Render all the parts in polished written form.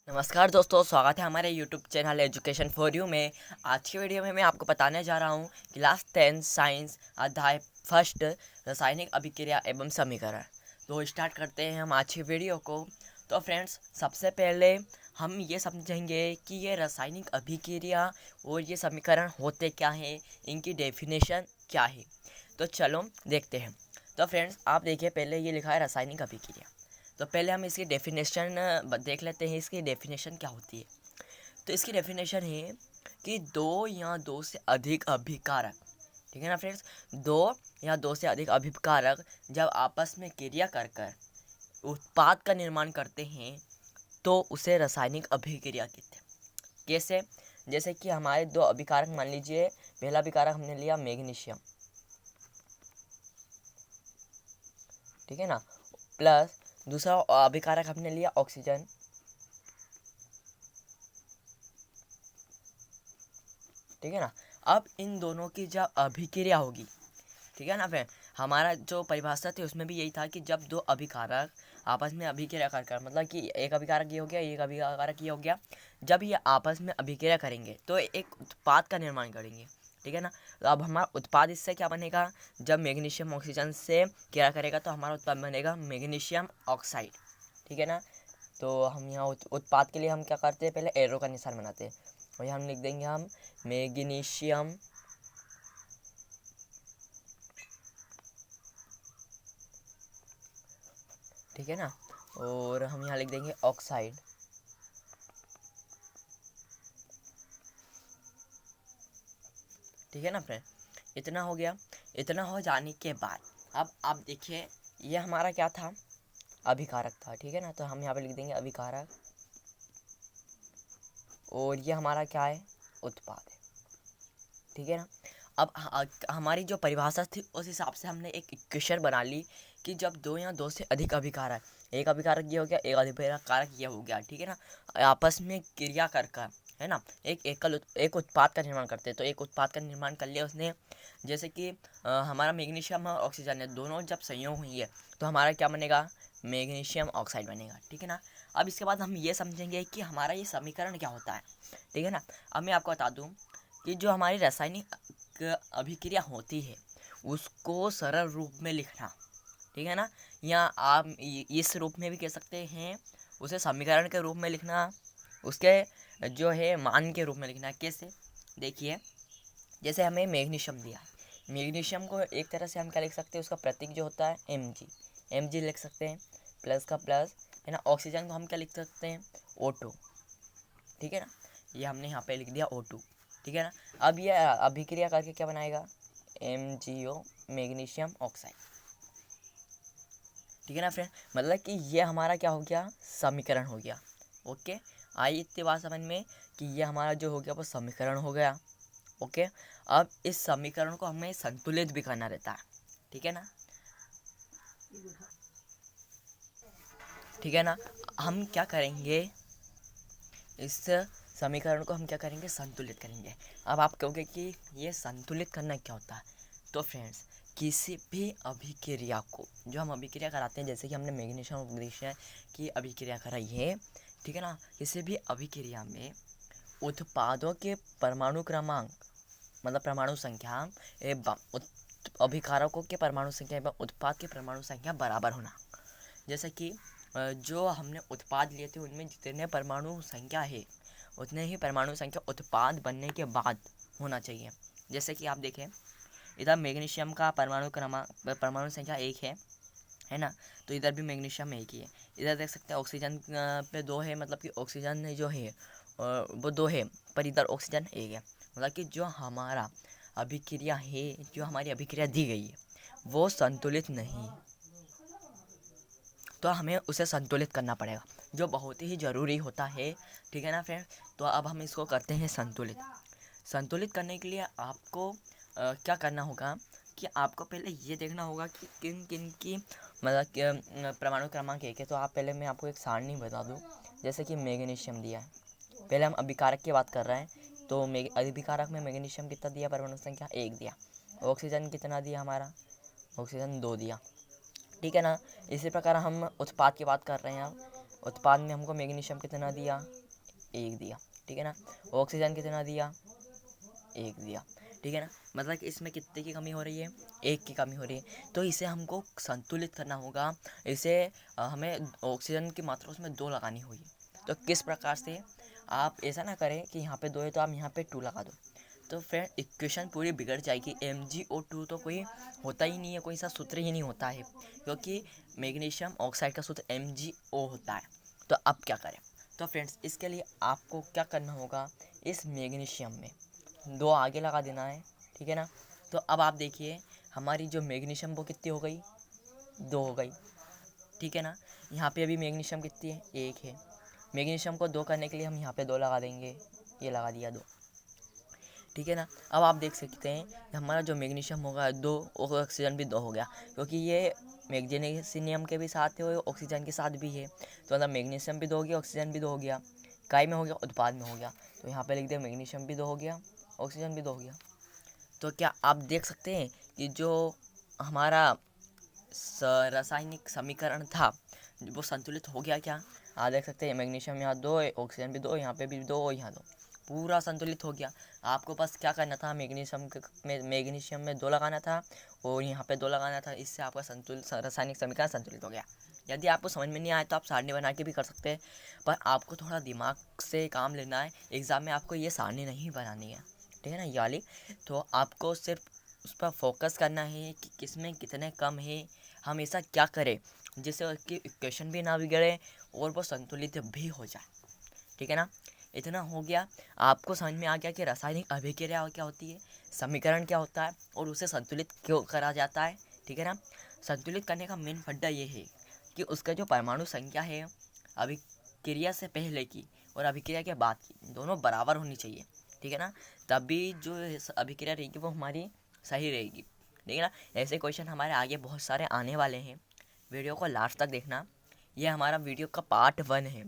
नमस्कार दोस्तों, स्वागत है हमारे YouTube channel education for you में। आज की वीडियो में मैं आपको बताने जा रहा हूँ क्लास 10 साइंस अध्याय फर्स्ट रासायनिक अभिक्रिया एवं समीकरण। तो स्टार्ट करते हैं हम आज की वीडियो को। तो फ्रेंड्स, सबसे पहले हम ये समझेंगे कि ये रासायनिक अभिक्रिया और ये समीकरण होते क्या हैं, इनकी डेफिनेशन क्या है। तो चलो देखते हैं। तो फ्रेंड्स, आप देखिए, पहले ये लिखा है रासायनिक अभिक्रिया। तो पहले हम इसकी डेफिनेशन देख लेते हैं, इसकी डेफिनेशन क्या होती है। तो इसकी डेफिनेशन है कि दो या दो से अधिक अभिकारक, ठीक है ना फ्रेंड्स, दो या दो से अधिक अभिकारक जब आपस में क्रिया कर कर उत्पाद का निर्माण करते हैं तो उसे रासायनिक अभिक्रिया कहते हैं। कैसे? जैसे कि हमारे दो अभिकारक, मान लीजिए पहला अभिकारक हमने लिया मैग्नीशियम, ठीक है ना, प्लस दूसरा अभिकारक हमने लिया ऑक्सीजन, ठीक है ना। अब इन दोनों की जब अभिक्रिया होगी, ठीक है ना फ्रेंड, हमारा जो परिभाषा थी उसमें भी यही था कि जब दो अभिकारक आपस में अभिक्रिया कर मतलब कि एक अभिकारक ये हो गया, एक अभिकारक ये हो गया, जब ये आपस में अभिक्रिया करेंगे तो एक उत्पाद का निर्माण करेंगे, ठीक है ना। तो अब हमारा उत्पाद इससे क्या बनेगा, जब मैग्नीशियम ऑक्सीजन से क्रिया करेगा तो हमारा उत्पाद बनेगा मैग्नीशियम ऑक्साइड, ठीक है ना। तो हम यहाँ उत्पाद के लिए हम क्या करते हैं, पहले एरो का निशान बनाते हैं और यहाँ हम लिख देंगे हम मैग्नीशियम, ठीक है ना, और हम यहाँ लिख देंगे ऑक्साइड, ठीक है ना फ्रेंड। इतना हो गया। इतना हो जाने के बाद अब आप देखिए, ये हमारा क्या था, अभिकारक था, ठीक है ना। तो हम यहाँ पे लिख देंगे अभिकारक, और ये हमारा क्या है, उत्पाद है, ठीक है ना। अब हमारी जो परिभाषा थी उस हिसाब से हमने एक इक्वेशन बना ली कि जब दो या दो से अधिक अभिकारक, एक अभिकारक ये हो गया, एक अभिकारक ये हो गया, ठीक है ना, आपस में क्रिया कर कर, है ना, एक उत्पाद का निर्माण करते हैं। तो एक उत्पाद का निर्माण कर लिया उसने, जैसे कि हमारा मैग्नीशियम और ऑक्सीजन है, दोनों जब संयोग हुई है तो हमारा क्या बनेगा, मैग्नीशियम ऑक्साइड बनेगा, ठीक है ना। अब इसके बाद हम ये समझेंगे कि हमारा ये समीकरण क्या होता है, ठीक है ना। अब मैं आपको बता दूँ कि जो हमारी रासायनिक अभिक्रिया होती है उसको सरल रूप में लिखना, ठीक है ना, या आप इस रूप में भी कह सकते हैं, उसे समीकरण के रूप में लिखना, उसके जो है मान के रूप में लिखना। कैसे? देखिए, जैसे हमें मैग्नीशियम दिया है, मैग्नीशियम को एक तरह से हम क्या लिख सकते हैं, उसका प्रतीक जो होता है Mg लिख सकते हैं, प्लस का प्लस, है ना। ऑक्सीजन को हम क्या लिख सकते हैं, O2, ठीक है ना, ये हमने यहाँ पे लिख दिया O2, ठीक है ना। अब ये अभिक्रिया करके क्या बनाएगा, MgO, मैग्नीशियम ऑक्साइड, ठीक है ना फ्रेंड। मतलब कि ये हमारा क्या हो गया, समीकरण हो गया। ओके, आई इतनी बात समझ में कि ये हमारा जो हो गया वो समीकरण हो गया। ओके, अब इस समीकरण को हमें संतुलित भी करना रहता है, ठीक है ना, ठीक है ना। हम क्या करेंगे, इस समीकरण को हम क्या करेंगे, संतुलित करेंगे। अब आप कहोगे कि ये संतुलित करना क्या होता है। तो फ्रेंड्स, किसी भी अभिक्रिया को जो हम अभिक्रिया कराते हैं, जैसे कि हमने मैग्नीशियम और मैग्नीशियम की अभिक्रिया कराई है, ठीक है ना, किसी भी अभिक्रिया में उत्पादों के परमाणु क्रमांक, मतलब परमाणु संख्या एवं अभिकारकों के परमाणु संख्या एवं उत्पाद के परमाणु संख्या बराबर होना। जैसे कि जो हमने उत्पाद लिए थे उनमें जितने परमाणु संख्या है उतने ही परमाणु संख्या उत्पाद बनने के बाद होना चाहिए। जैसे कि आप देखें, इधर मैग्नीशियम का परमाणु संख्या 1 है ना, तो इधर भी मैग्नीशियम 1 ही है। इधर देख सकते हैं ऑक्सीजन पे 2 है, मतलब कि ऑक्सीजन जो है वो 2 है, पर इधर ऑक्सीजन 1 है। मतलब कि जो हमारा अभिक्रिया है, जो हमारी अभिक्रिया दी गई है वो संतुलित नहीं, तो हमें उसे संतुलित करना पड़ेगा, जो बहुत ही ज़रूरी होता है, ठीक है ना फ्रेंड। तो अब हम इसको करते हैं संतुलित। संतुलित करने के लिए आपको क्या करना होगा कि आपको पहले ये देखना होगा कि किन किन की मतलब परमाणु क्रमांक 1 है। तो आप पहले, मैं आपको एक सारणी बता दूँ। जैसे कि मैग्नीशियम दिया है, पहले हम अभिकारक की बात कर रहे हैं, तो अभिकारक में मैग्नीशियम कितना दिया, परमाणु संख्या 1 दिया। ऑक्सीजन कितना दिया, हमारा ऑक्सीजन 2 दिया, ठीक है ना। इसी प्रकार हम उत्पाद की बात कर रहे हैं, उत्पाद में हमको मैग्नीशियम कितना दिया, 1 दिया, ठीक है ना। ऑक्सीजन कितना दिया, 1 दिया, ठीक है ना। मतलब कि इसमें कितने की कमी हो रही है, 1 की कमी हो रही है। तो इसे हमको संतुलित करना होगा। इसे हमें ऑक्सीजन की मात्रा उसमें 2 लगानी होगी। तो किस प्रकार से, आप ऐसा ना करें कि यहाँ पे 2 है तो आप यहाँ पे 2 लगा दो, तो फ्रेंड इक्वेशन पूरी बिगड़ जाएगी। MgO2 तो कोई होता ही नहीं है, कोई सा सूत्र ही नहीं होता है, क्योंकि मैग्नीशियम ऑक्साइड का सूत्र MgO होता है। तो अब क्या करें, तो फ्रेंड्स इसके लिए आपको क्या करना होगा, इस मैग्नीशियम में 2 आगे लगा देना है, ठीक है ना। तो अब आप देखिए हमारी जो मैग्नीशियम वो कितनी हो गई, 2 हो गई, ठीक है ना। यहाँ पे अभी मैग्नीशियम कितनी है, 1 है। मैग्नीशियम को 2 करने के लिए हम यहाँ पे 2 लगा देंगे, ये लगा दिया 2, ठीक है ना। अब आप देख सकते हैं हमारा जो मैग्नीशियम होगा 2 और ऑक्सीजन भी 2 हो गया, क्योंकि ये मैग्नीशियम के भी साथ है और ऑक्सीजन के साथ भी है। तो मतलब मैग्नीशियम भी 2 हो गया, ऑक्सीजन भी 2 हो गया, काय में हो गया, उत्पाद में हो गया। तो यहाँ पे लिख दे मैग्नीशियम भी 2 हो गया, ऑक्सीजन भी 2 हो गया। तो क्या आप देख सकते हैं कि जो हमारा रासायनिक समीकरण था वो संतुलित हो गया क्या। आप देख सकते हैं मैग्नीशियम यहाँ 2 है, ऑक्सीजन भी 2, यहाँ पे भी 2 और यहाँ 2, पूरा संतुलित हो गया। आपको बस क्या करना था, मैग्नीशियम में 2 लगाना था और यहाँ पे 2 लगाना था। इससे आपका संतुलित रासायनिक समीकरण संतुलित हो गया। यदि आपको समझ में नहीं आए तो आप सारणी बना के भी कर सकते हैं, पर आपको थोड़ा दिमाग से काम लेना है। एग्ज़ाम में आपको ये सारणी नहीं बनानी है, ठीक है ना, ये वाली। तो आपको सिर्फ उस पर फोकस करना है कि किसमें कितने कम है, हम ऐसा क्या करें जिससे उसकी इक्वेशन भी ना बिगड़े और वो संतुलित भी हो जाए, ठीक है ना। इतना हो गया, आपको समझ में आ गया कि रासायनिक अभिक्रिया क्या होती है, समीकरण क्या होता है और उसे संतुलित क्यों करा जाता है, ठीक है ना। संतुलित करने का मेन फंडा ये है कि उसका जो परमाणु संख्या है अभिक्रिया से पहले की और अभिक्रिया के बाद की दोनों बराबर होनी चाहिए, ठीक है ना। तभी जो अभिक्रिया रहेगी वो हमारी सही रहेगी, ठीक है ना। ऐसे क्वेश्चन हमारे आगे बहुत सारे आने वाले हैं, वीडियो को लास्ट तक देखना। ये हमारा वीडियो का पार्ट 1 है,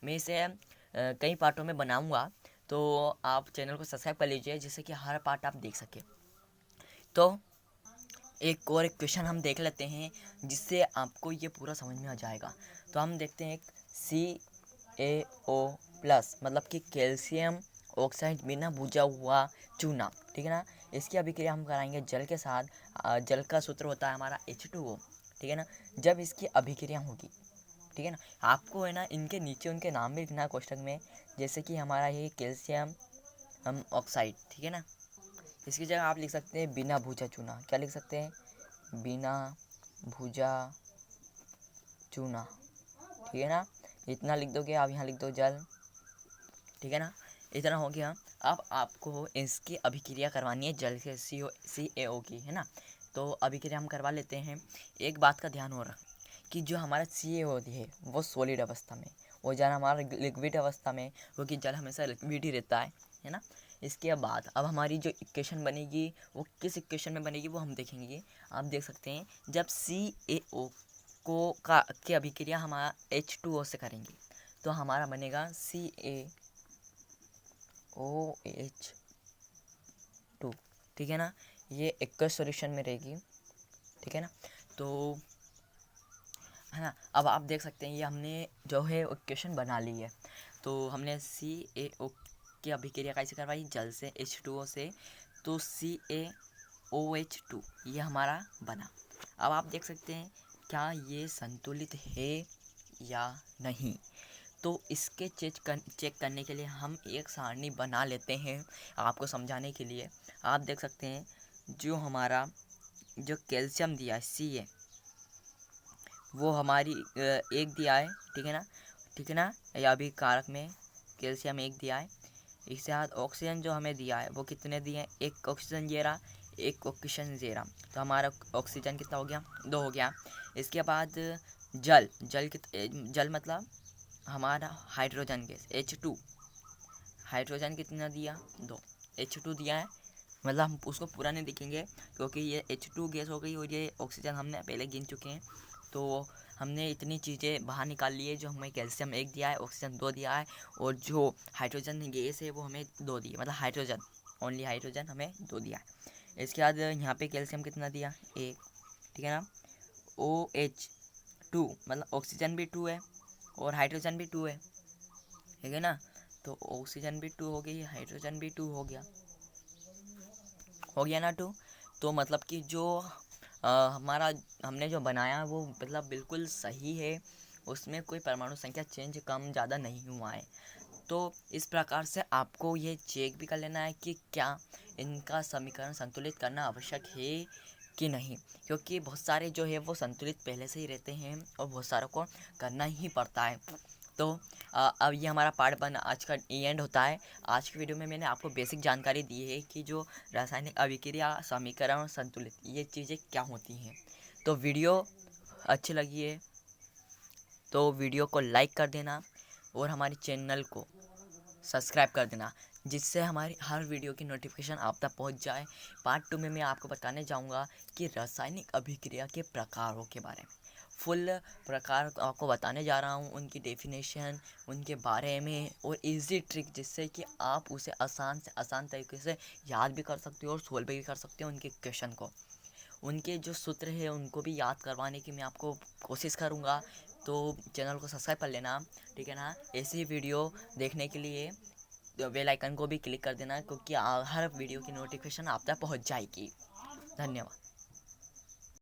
मैं इसे कई पार्टों में बनाऊंगा, तो आप चैनल को सब्सक्राइब कर लीजिए जिससे कि हर पार्ट आप देख सकें। तो एक और क्वेश्चन हम देख लेते हैं जिससे आपको ये पूरा समझ में आ जाएगा। तो हम देखते हैं CaO प्लस मतलब कि कैल्शियम ऑक्साइड बिना बुझा हुआ चूना, ठीक है ना। इसकी अभिक्रिया हम कराएंगे जल के साथ। जल का सूत्र होता है हमारा H2O, ठीक है ना। जब इसकी अभिक्रिया होगी, ठीक है ना, आपको है ना इनके नीचे उनके नाम भी लिखना है क्वेश्चन में। जैसे कि हमारा ये कैल्शियम ऑक्साइड, ठीक है ना, इसकी जगह आप लिख सकते हैं बिना भुजा चूना। क्या लिख सकते हैं, बिना भुजा चूना, ठीक है ना। इतना लिख दोगे आप, यहाँ लिख दो जल, ठीक है ना। इतना हो गया। अब आपको इसकी अभिक्रिया करवानी है जल के CaO की, है ना। तो अभिक्रिया हम करवा लेते हैं। एक बात का ध्यान हो रहा कि जो हमारा CaO है वो सॉलिड अवस्था में और जल हमारा लिक्विड अवस्था में, क्योंकि जल हमेशा लिक्विड ही रहता है ना। इसके बाद अब हमारी जो इक्वेशन बनेगी वो किस इक्वेशन में बनेगी वो हम देखेंगे। आप देख सकते हैं जब CaO की अभिक्रिया हमारा H2O से करेंगे तो हमारा बनेगा CaOH2, ठीक है ना। ये एक्वस सॉल्यूशन में रहेगी, ठीक है ना। तो है ना, अब आप देख सकते हैं ये हमने जो है इक्वेशन बना ली है। तो हमने CaO की अभिक्रिया कैसे करवाई, जल से H2O से, तो CaOH2 ये हमारा बना। अब आप देख सकते हैं क्या ये संतुलित है या नहीं। तो इसके चेक करने के लिए हम एक सारणी बना लेते हैं आपको समझाने के लिए। आप देख सकते हैं जो हमारा जो कैल्शियम दिया है Ca वो हमारी 1 दिया है, ठीक है ना, ठीक है ना। या अभी कारक में कैल्शियम 1 दिया है। इसके साथ ऑक्सीजन जो हमें दिया है वो कितने दिए हैं, 1 ऑक्सीजन ये रहा, 1 ऑक्सीजन ये रहा। तो हमारा ऑक्सीजन कितना हो गया, 2 हो गया। इसके बाद जल मतलब हमारा हाइड्रोजन गैस H2, हाइड्रोजन कितना दिया, 2 H2 दिया है। मतलब हम उसको पूरा नहीं देखेंगे क्योंकि ये H2 गैस हो गई और ये ऑक्सीजन हमने पहले गिन चुके हैं। तो हमने इतनी चीज़ें बाहर निकाल ली है। जो हमें कैल्शियम 1 दिया है, ऑक्सीजन 2 दिया है और जो हाइड्रोजन गैस है वो हमें 2 दी है, मतलब हाइड्रोजन, ओनली हाइड्रोजन हमें 2 दिया है। इसके बाद यहाँ पे कैल्शियम कितना दिया, 1, ठीक है ना। OH2 मतलब ऑक्सीजन भी 2 है और हाइड्रोजन भी 2 है, ठीक है ना। तो ऑक्सीजन भी 2 हो गई, हाइड्रोजन भी 2 हो गया ना 2। तो मतलब कि जो हमारा हमने जो बनाया वो मतलब बिल्कुल सही है, उसमें कोई परमाणु संख्या चेंज कम ज़्यादा नहीं हुआ है। तो इस प्रकार से आपको ये चेक भी कर लेना है कि क्या इनका समीकरण संतुलित करना आवश्यक है कि नहीं, क्योंकि बहुत सारे जो है वो संतुलित पहले से ही रहते हैं और बहुत सारों को करना ही पड़ता है। तो अब ये हमारा पार्ट 1 आज का एंड होता है। आज की वीडियो में मैंने आपको बेसिक जानकारी दी है कि जो रासायनिक अभिक्रिया, समीकरण और संतुलित ये चीज़ें क्या होती हैं। तो वीडियो अच्छी लगी है तो वीडियो को लाइक कर देना और हमारे चैनल को सब्सक्राइब कर देना, जिससे हमारी हर वीडियो की नोटिफिकेशन आप तक पहुंच जाए। पार्ट 2 में मैं आपको बताने जाऊंगा कि रासायनिक अभिक्रिया के प्रकारों के बारे में, फुल प्रकार आपको बताने जा रहा हूं, उनकी डेफिनेशन, उनके बारे में और इजी ट्रिक, जिससे कि आप उसे आसान से आसान तरीके से याद भी कर सकते हो और सोल्व भी कर सकते हो उनके क्वेश्चन को। उनके जो सूत्र है उनको भी याद करवाने की मैं आपको कोशिश करूँगा। तो चैनल को सब्सक्राइब कर लेना, ठीक है ना। ऐसी वीडियो देखने के लिए बेल आइकन को भी क्लिक कर देना, क्योंकि हर वीडियो की नोटिफिकेशन आप तक पहुंच जाएगी। धन्यवाद।